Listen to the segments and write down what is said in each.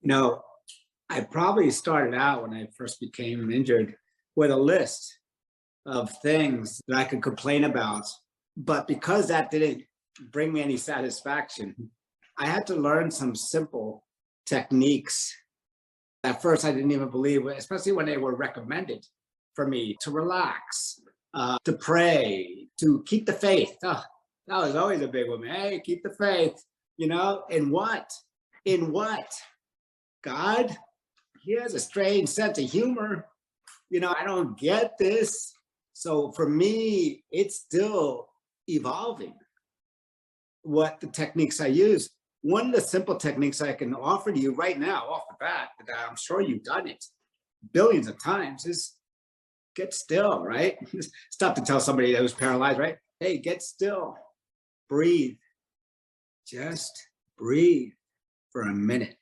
No, I probably started out when I first became injured with a list of things that I could complain about. But because that didn't bring me any satisfaction, I had to learn some simple techniques. At first, I didn't even believe, especially when they were recommended for me to relax, to pray, to keep the faith. Oh, that was always a big one. Hey, keep the faith. In what? In what? God, he has a strange sense of humor. I don't get this. So for me, it's still evolving what the techniques I use. One of the simple techniques I can offer to you right now off the bat, that I'm sure you've done it billions of times, is get still, right? Stop to tell somebody that was paralyzed, right? Hey, get still, breathe, just breathe for a minute.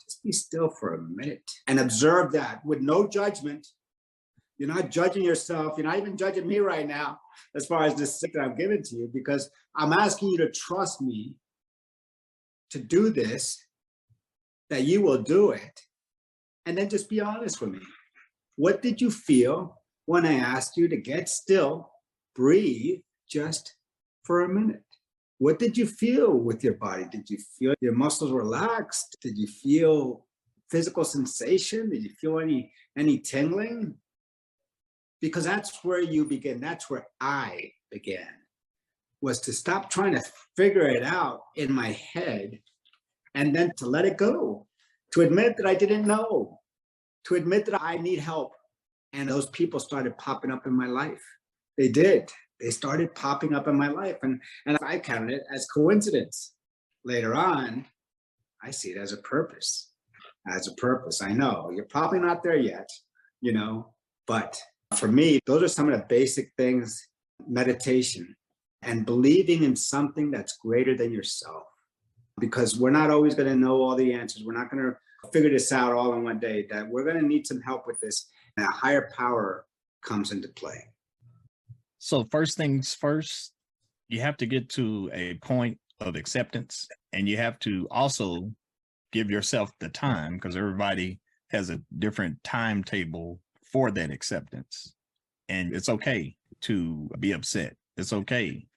Just be still for a minute and observe that with no judgment. You're not judging yourself. You're not even judging me right now as far as this sick that I'm giving to you, because I'm asking you to trust me to do this, that you will do it. And then just be honest with me. What did you feel when I asked you to get still, breathe just for a minute? What did you feel with your body? Did you feel your muscles relaxed? Did you feel physical sensation? Did you feel any tingling? Because that's where you begin. That's where I began, was to stop trying to figure it out in my head and then to let it go, to admit that I didn't know, to admit that I need help. And those people started popping up in my life. They did. They started popping up in my life. And I counted it as coincidence. Later on, I see it as a purpose. As a purpose. I know you're probably not there yet, but for me, those are some of the basic things: meditation and believing in something that's greater than yourself. Because we're not always going to know all the answers. We're not going to figure this out all in one day. That we're going to need some help with this. And a higher power comes into play. So first things first, you have to get to a point of acceptance, and you have to also give yourself the time, because everybody has a different timetable for that acceptance. And it's okay to be upset. It's okay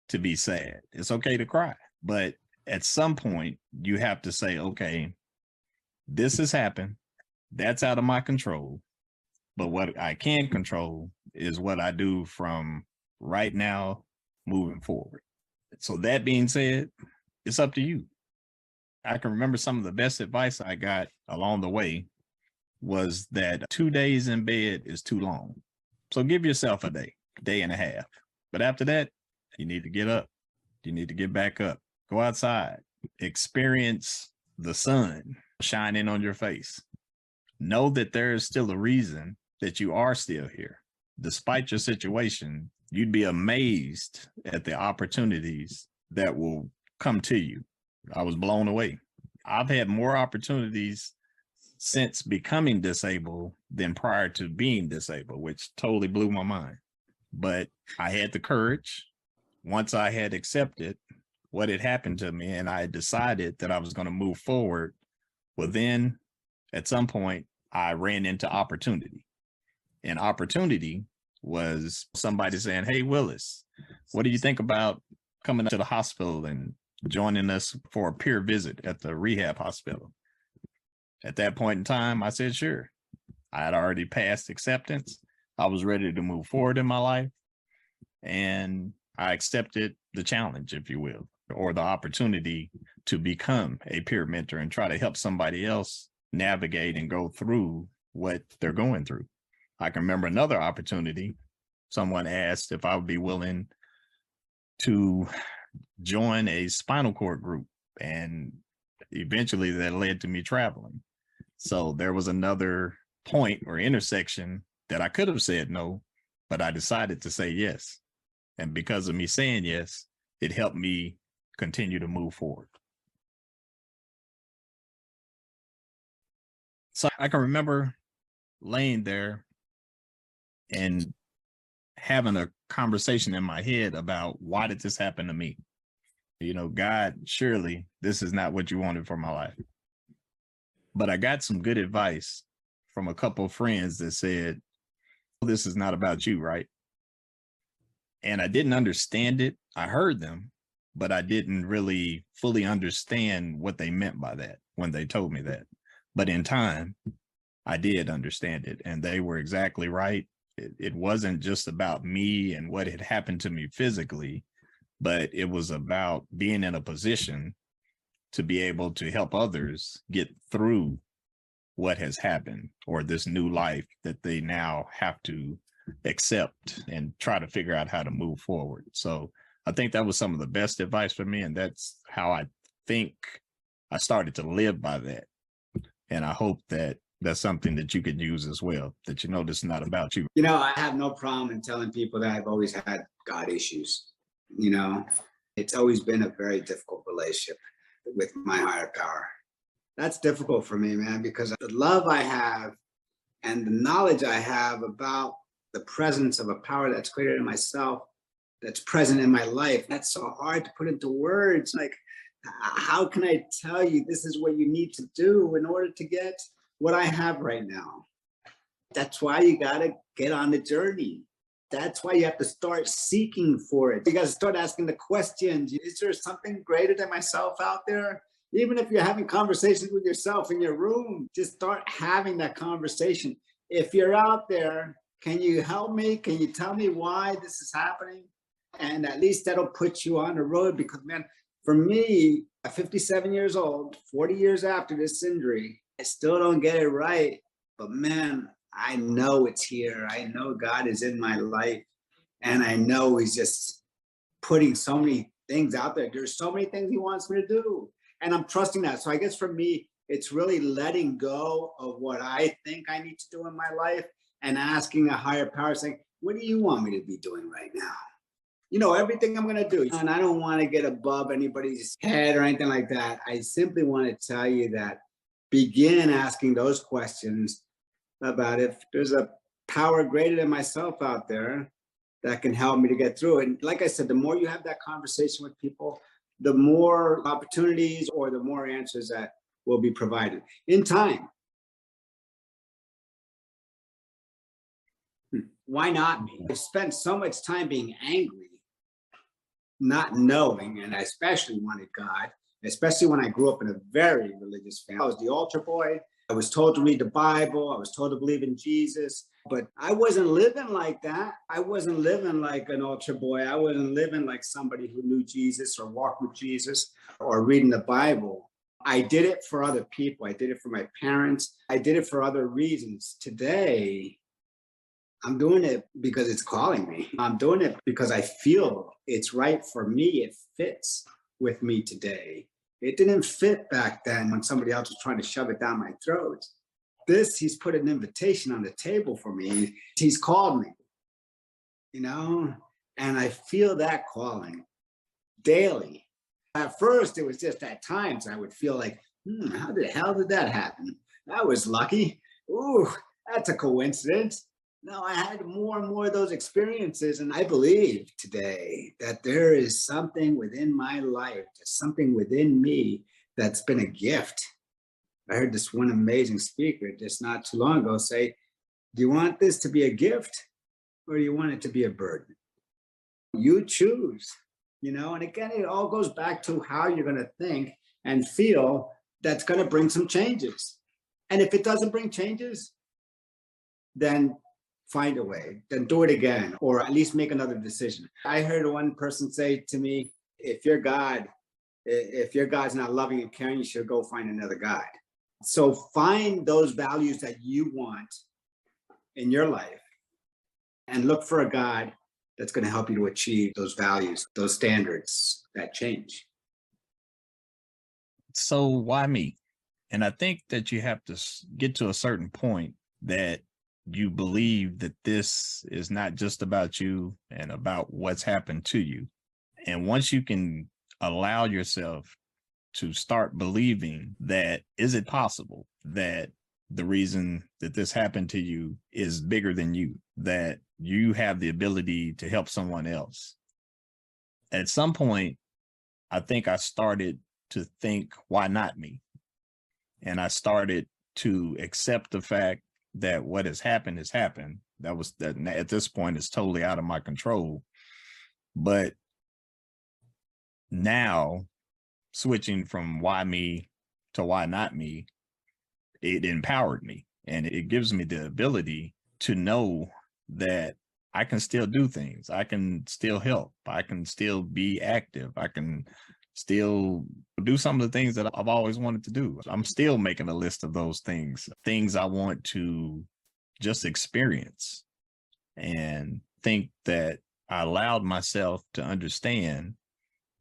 to be sad. It's okay to cry. But at some point, you have to say, okay, this has happened. That's out of my control. But what I can control is what I do from right now moving forward. So that being said, it's up to you. I can remember some of the best advice I got along the way was that 2 days in bed is too long. So give yourself a day and a half. But after that, you need to get up. You need to get back up. Go outside. Experience the sun shining on your face. Know that there is still a reason that you are still here. Despite your situation, you'd be amazed at the opportunities that will come to you. I was blown away. I've had more opportunities since becoming disabled than prior to being disabled, which totally blew my mind. But I had the courage. Once I had accepted what had happened to me and I had decided that I was going to move forward, well, then at some point I ran into opportunity. And opportunity was somebody saying, hey, Willis, what do you think about coming to the hospital and joining us for a peer visit at the rehab hospital? At that point in time, I said, sure. I had already passed acceptance. I was ready to move forward in my life. And I accepted the challenge, if you will, or the opportunity to become a peer mentor and try to help somebody else navigate and go through what they're going through. I can remember another opportunity. Someone asked if I would be willing to join a spinal cord group, and eventually that led to me traveling. So there was another point or intersection that I could have said no, but I decided to say yes. And because of me saying yes, it helped me continue to move forward. So I can remember laying there and having a conversation in my head about, why did this happen to me? God, surely this is not what you wanted for my life. But I got some good advice from a couple of friends that said, this is not about you, right? And I didn't understand it. I heard them, but I didn't really fully understand what they meant by that when they told me that. But in time, I did understand it, and they were exactly right. It wasn't just about me and what had happened to me physically, but it was about being in a position to be able to help others get through what has happened, or this new life that they now have to accept and try to figure out how to move forward. So I think that was some of the best advice for me. And that's how I think I started to live by that. And I hope that that's something that you could use as well, that you know this is not about you. You know, I have no problem in telling people that I've always had God issues. You know, it's always been a very difficult relationship with my higher power. That's difficult for me, man, because the love I have and the knowledge I have about the presence of a power that's greater than myself, that's present in my life, that's so hard to put into words. Like, how can I tell you this is what you need to do in order to get what I have right now? That's why you got to get on the journey. That's why you have to start seeking for it. You got to start asking the questions. Is there something greater than myself out there? Even if you're having conversations with yourself in your room, just start having that conversation. If you're out there, can you help me? Can you tell me why this is happening? And at least that'll put you on the road, because, man, for me, at 57 years old, 40 years after this injury, I still don't get it right. But man, I know it's here. I know God is in my life. And I know He's just putting so many things out there. There's so many things He wants me to do. And I'm trusting that. So I guess for me, it's really letting go of what I think I need to do in my life and asking a higher power, saying, what do you want me to be doing right now? You know, everything I'm going to do. And I don't want to get above anybody's head or anything like that. I simply want to tell you that begin asking those questions about if there's a power greater than myself out there that can help me to get through it. And like I said, the more you have that conversation with people, the more opportunities or the more answers that will be provided in time. Why not me? I've spent so much time being angry, not knowing, and I especially wanted God, especially when I grew up in a very religious family. I was the altar boy. I was told to read the Bible. I was told to believe in Jesus, but I wasn't living like that. I wasn't living like an altar boy. I wasn't living like somebody who knew Jesus or walked with Jesus or reading the Bible. I did it for other people. I did it for my parents. I did it for other reasons. Today, I'm doing it because it's calling me. I'm doing it because I feel it's right for me. It fits with me today. It didn't fit back then when somebody else was trying to shove it down my throat. He's put an invitation on the table for me. He's called me, you know, and I feel that calling daily. At first, it was just at times I would feel like, how the hell did that happen? That was lucky. Ooh, that's a coincidence. No, I had more and more of those experiences. And I believe today that there is something within my life, something within me that's been a gift. I heard this one amazing speaker just not too long ago say, do you want this to be a gift or do you want it to be a burden? You choose, you know, and again, it all goes back to how you're going to think and feel. That's going to bring some changes. And if it doesn't bring changes, then find a way, then do it again, or at least make another decision. I heard one person say to me, if your God's not loving and caring, you should go find another God. So find those values that you want in your life and look for a God that's going to help you to achieve those values, those standards that change. So why me? And I think that you have to get to a certain point that you believe that this is not just about you and about what's happened to you. And once you can allow yourself to start believing that, is it possible that the reason that this happened to you is bigger than you, that you have the ability to help someone else? At some point, I think I started to think, why not me? And I started to accept the fact that what has happened. That at this point is totally out of my control. But now switching from why me to why not me, it empowered me, and it gives me the ability to know that I can still do things. I can still help. I can still be active. I can still do some of the things that I've always wanted to do. I'm still making a list of those things I want to just experience, and think that I allowed myself to understand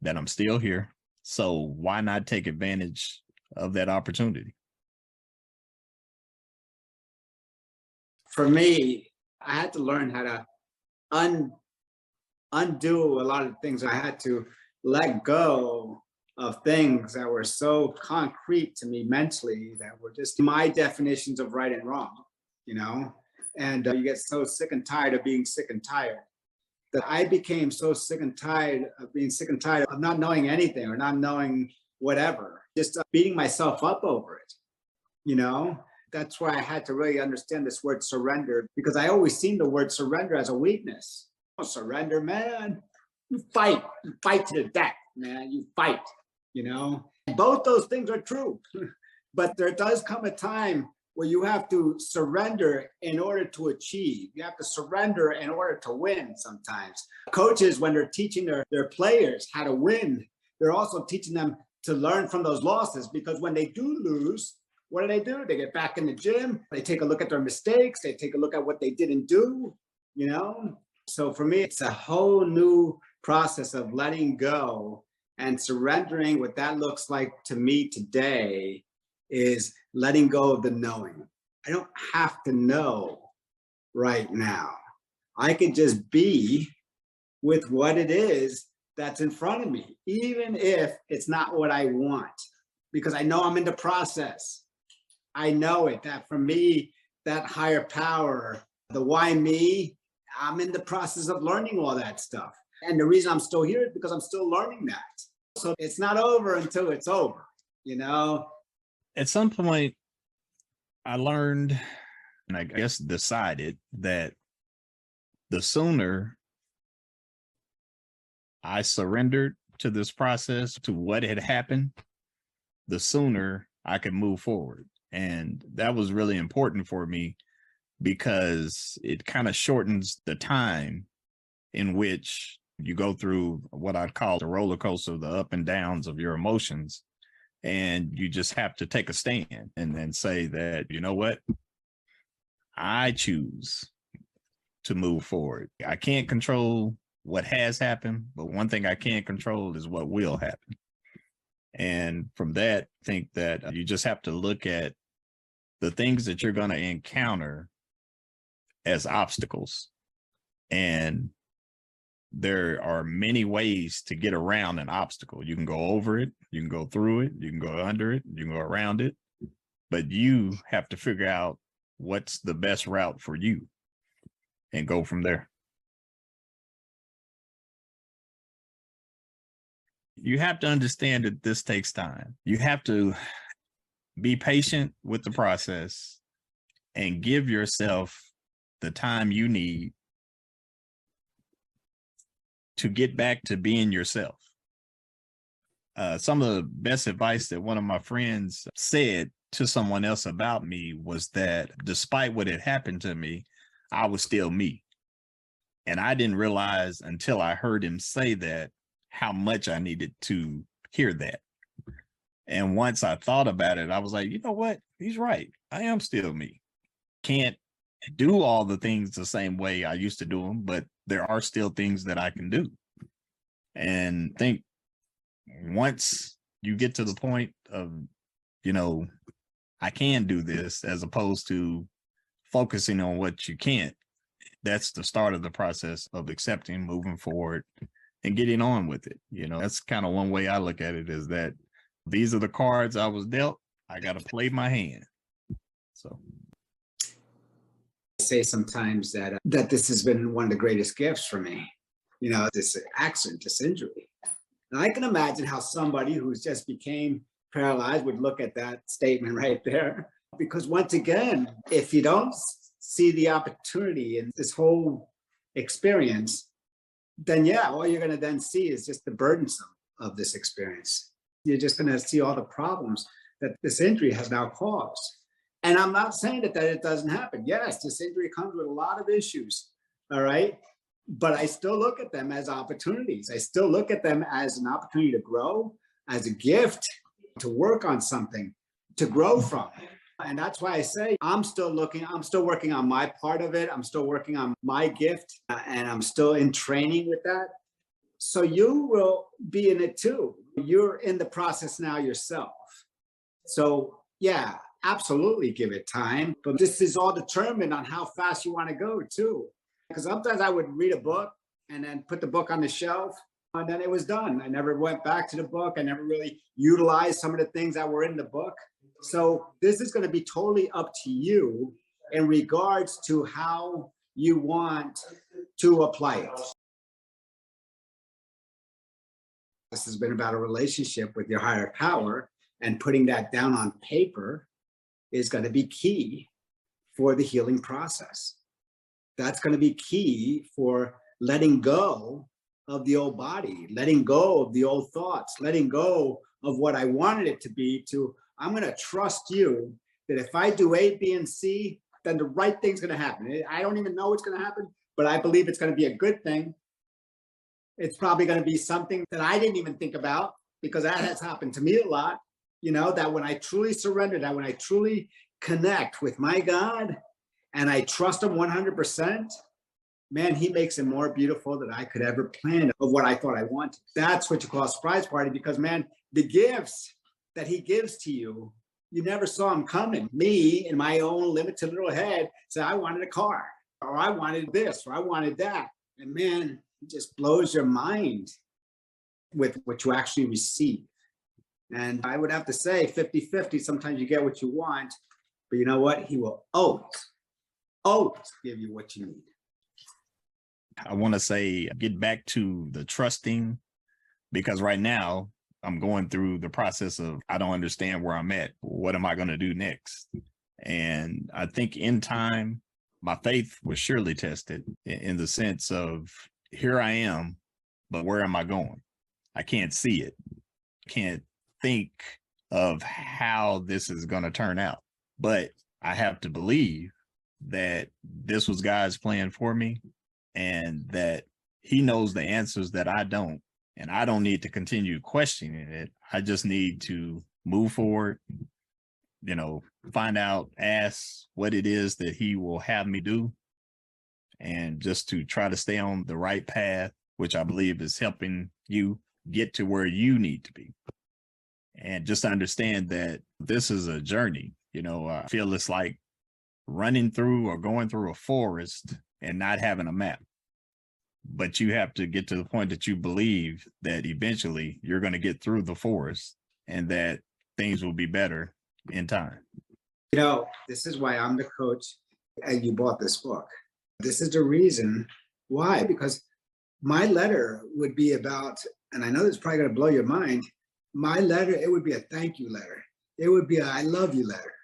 that I'm still here. So why not take advantage of that opportunity? For me, I had to learn how to undo a lot of things. I had to let go of things that were so concrete to me mentally, that were just my definitions of right and wrong, you know? And you get so sick and tired of being sick and tired, that I became so sick and tired of being sick and tired of not knowing anything or not knowing whatever, just beating myself up over it, you know? That's why I had to really understand this word surrender, because I always seen the word surrender as a weakness. Oh, surrender, man. You fight to the death, man. You fight, you know? Both those things are true, but there does come a time where you have to surrender in order to achieve. You have to surrender in order to win sometimes. Coaches, when they're teaching their players how to win, they're also teaching them to learn from those losses, because when they do lose, what do? They get back in the gym, they take a look at their mistakes, they take a look at what they didn't do, you know? So for me, it's a whole new process of letting go and surrendering. What that looks like to me today is letting go of the knowing. I don't have to know right now. I can just be with what it is that's in front of me, even if it's not what I want, because I know I'm in the process. I know it, that for me, that higher power, the why me, I'm in the process of learning all that stuff. And the reason I'm still here is because I'm still learning that. So it's not over until it's over, you know? At some point, I learned, and I guess decided, that the sooner I surrendered to this process, to what had happened, the sooner I could move forward. And that was really important for me, because it kind of shortens the time in which you go through what I'd call the roller coaster, the up and downs of your emotions. And you just have to take a stand and then say that, you know what, I choose to move forward. I can't control what has happened, but one thing I can control is what will happen. And from that, I think that you just have to look at the things that you're going to encounter as obstacles. And there are many ways to get around an obstacle. You can go over it, you can go through it, you can go under it, you can go around it, but you have to figure out what's the best route for you and go from there. You have to understand that this takes time. You have to be patient with the process and give yourself the time you need to get back to being yourself. Some of the best advice that one of my friends said to someone else about me was that despite what had happened to me, I was still me. And I didn't realize until I heard him say that how much I needed to hear that. And once I thought about it, I was like, you know what? He's right. I am still me. Can't do all the things the same way I used to do them, but there are still things that I can do. And I think once you get to the point of, you know, I can do this, as opposed to focusing on what you can't, that's the start of the process of accepting, moving forward, and getting on with it. You know, that's kind of one way I look at it, is that these are the cards I was dealt. I got to play my hand. So I say sometimes that this has been one of the greatest gifts for me, you know, this accident, this injury. And I can imagine how somebody who's just became paralyzed would look at that statement right there Because once again, if you don't see the opportunity in this whole experience, then yeah, all you're going to then see is just the burdensome of this experience. You're just going to see all the problems that this injury has now caused. And I'm not saying that it doesn't happen. Yes, this injury comes with a lot of issues. All right. But I still look at them as opportunities. I still look at them as an opportunity to grow, as a gift, to work on something, to grow from. And that's why I say I'm still working on my part of it. I'm still working on my gift, and I'm still in training with that. So you will be in it too. You're in the process now yourself. So yeah, absolutely give it time. But this is all determined on how fast you want to go too. Because sometimes I would read a book and then put the book on the shelf, and then it was done. I never went back to the book. I never really utilized some of the things that were in the book. So this is going to be totally up to you in regards to how you want to apply it. This has been about a relationship with your higher power, and putting that down on paper is going to be key for the healing process. That's going to be key for letting go of the old body, letting go of the old thoughts, letting go of what I wanted it to be, to I'm going to trust you that if I do A, B, and C, then the right thing's going to happen. I don't even know what's going to happen, but I believe it's going to be a good thing. It's probably going to be something that I didn't even think about, because that has happened to me a lot. You know, that when I truly surrender, that when I truly connect with my God and I trust him 100%, man, he makes it more beautiful than I could ever plan of what I thought I wanted. That's what you call a surprise party, because man, the gifts that he gives to you, you never saw him coming. Me, in my own limited little head, said I wanted a car, or I wanted this, or I wanted that. And man, it just blows your mind with what you actually receive. And I would have to say 50-50, sometimes you get what you want, but you know what? He will always give you what you need. I want to say, get back to the trusting, because right now I'm going through the process of, I don't understand where I'm at. What am I going to do next? And I think in time, my faith was surely tested in the sense of, here I am, but where am I going? I can't see it. Can't think of how this is going to turn out. But I have to believe that this was God's plan for me, and that he knows the answers that I don't. And I don't need to continue questioning it. I just need to move forward, you know, find out, ask what it is that he will have me do, and just to try to stay on the right path, which I believe is helping you get to where you need to be. And just understand that this is a journey. You know, I feel it's like running through or going through a forest and not having a map. But you have to get to the point that you believe that eventually you're going to get through the forest, and that things will be better in time. You know, this is why I'm the coach and you bought this book. This is the reason why, because my letter would be about, and I know this is probably going to blow your mind, my letter, it would be a thank you letter. It would be a I love you letter.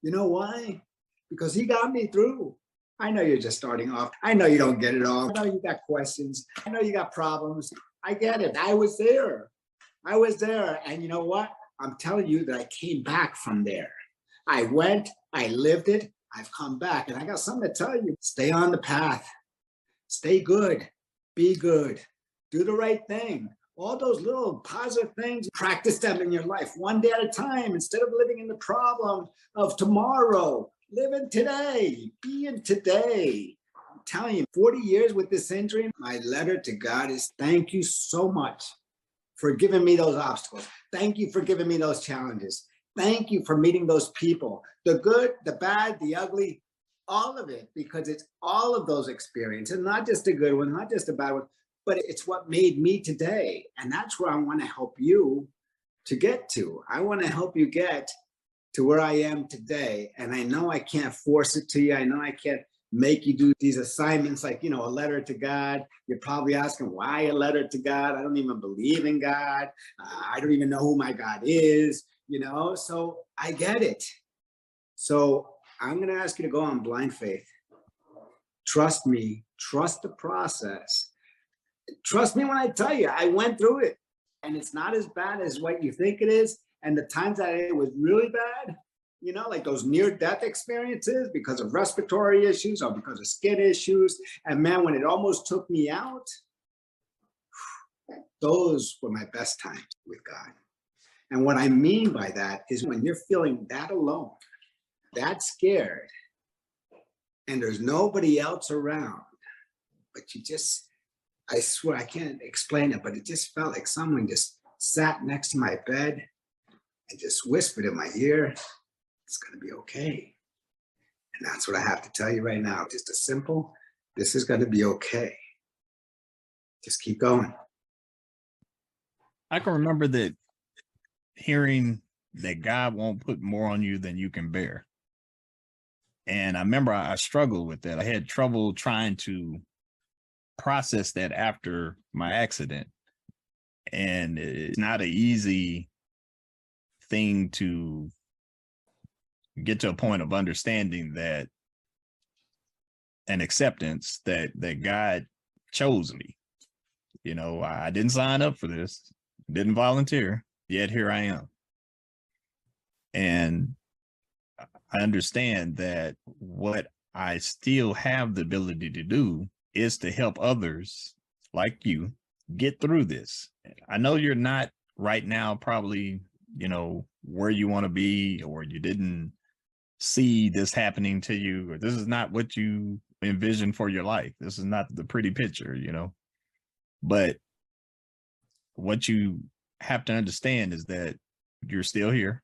You know why? Because he got me through. I know you're just starting off. I know you don't get it all. I know you got questions. I know you got problems. I get it. I was there. And you know what? I'm telling you that I came back from there. I went, I lived it, I've come back. And I got something to tell you. Stay on the path. Stay good. Be good. Do the right thing. All those little positive things, practice them in your life one day at a time, instead of living in the problem of tomorrow. Live in today, be in today. I'm telling you, 40 years with this injury, my letter to God is thank you so much for giving me those obstacles. Thank you for giving me those challenges. Thank you for meeting those people, the good, the bad, the ugly, all of it, because it's all of those experiences, not just a good one, not just a bad one, but it's what made me today. And that's where I want to help you to get to. I want to help you get to where I am today. And I know I can't force it to you. I know I can't make you do these assignments like, you know, a letter to God. You're probably asking, why a letter to God? I don't even believe in God. I don't even know who my God is, you know? So I get it. So I'm going to ask you to go on blind faith. Trust me, trust the process. Trust me when I tell you, I went through it and it's not as bad as what you think it is. And the times that it was really bad, you know, like those near death experiences because of respiratory issues or because of skin issues. And man, when it almost took me out, those were my best times with God. And what I mean by that is when you're feeling that alone, that scared, and there's nobody else around, but you just, I swear I can't explain it, but it just felt like someone just sat next to my bed and just whispered in my ear, it's going to be okay. And that's what I have to tell you right now. Just a simple, this is going to be okay. Just keep going. I can remember that hearing that God won't put more on you than you can bear. And I remember I struggled with that. I had trouble trying to process that after my accident. And it's not an easy thing to get to a point of understanding that and acceptance that God chose me. You know, I didn't sign up for this, didn't volunteer, yet here I am. And I understand that what I still have the ability to do is to help others like you get through this. I know you're not right now probably, you know, where you want to be, or you didn't see this happening to you, or this is not what you envision for your life. This is not the pretty picture, you know. But what you have to understand is that you're still here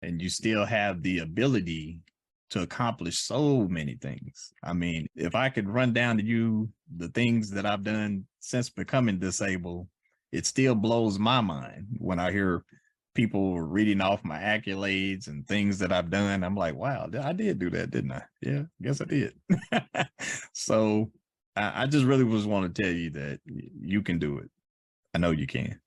and you still have the ability to accomplish so many things. I mean, if I could run down to you the things that I've done since becoming disabled, it still blows my mind when I hear people reading off my accolades and things that I've done. I'm like, wow, I did do that, didn't I? Yeah, guess I did. So I just really was want to tell you that you can do it. I know you can.